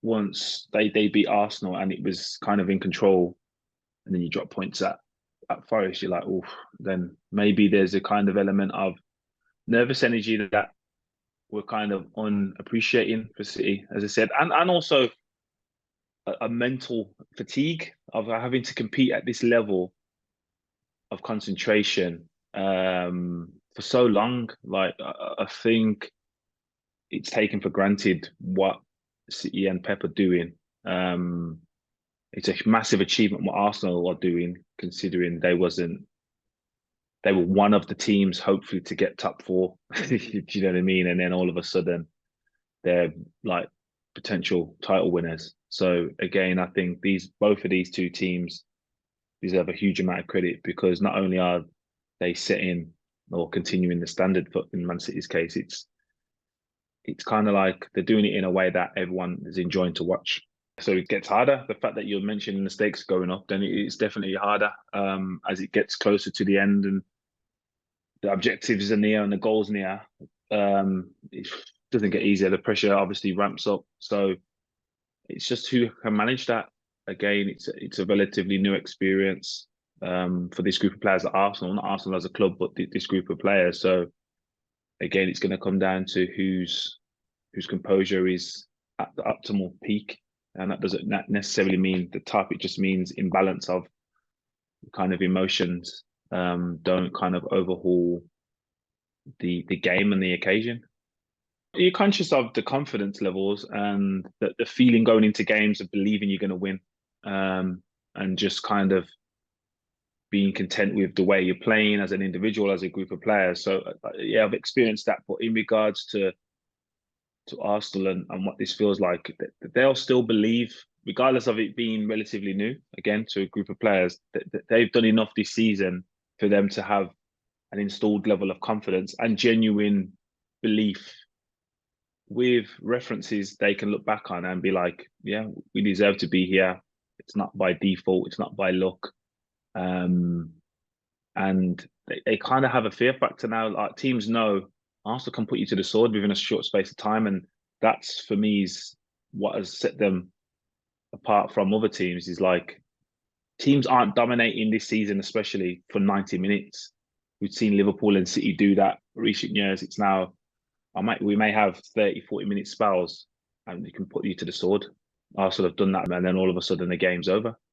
once they beat Arsenal and it was kind of in control, and then you drop points at Forest, you're like, oh, then maybe there's a kind of element of nervous energy that we're kind of unappreciating for City, as I said, and also a mental fatigue of having to compete at this level of concentration for so long. Like I think it's taken for granted what City and Pep are doing. Um, it's a massive achievement what Arsenal are doing, considering they were one of the teams hopefully to get top four. Do you know what I mean? And then all of a sudden they're like potential title winners. So again, I think both of these two teams deserve a huge amount of credit because not only are they setting or continuing the standard for in Man City's case, it's kind of like they're doing it in a way that everyone is enjoying to watch. So it gets harder. The fact that you're mentioning the stakes going up, then it's definitely harder as it gets closer to the end and the objectives are near and the goals near. It doesn't get easier. The pressure obviously ramps up. So it's just who can manage that. Again, it's a relatively new experience for this group of players at Arsenal, not Arsenal as a club, but this group of players. So again, it's going to come down to whose composure is at the optimal peak, and that doesn't necessarily mean the top. It just means imbalance of kind of emotions don't kind of overhaul the game and the occasion. You're conscious of the confidence levels and the feeling going into games of believing you're going to win, and just kind of being content with the way you're playing as an individual, as a group of players. So yeah, I've experienced that. But in regards to Arsenal and what this feels like, they'll still believe, regardless of it being relatively new, again, to a group of players, that they've done enough this season for them to have an installed level of confidence and genuine belief with references they can look back on and be like, yeah, we deserve to be here. It's not by default, it's not by luck. Um, and they kind of have a fear factor now. Like teams know Arsenal can put you to the sword within a short space of time. And that's for me is what has set them apart from other teams is like teams aren't dominating this season, especially for 90 minutes. We've seen Liverpool and City do that recent years. It's now we may have 30, 40 minute spells and we can put you to the sword. Arsenal have done that, and then all of a sudden the game's over.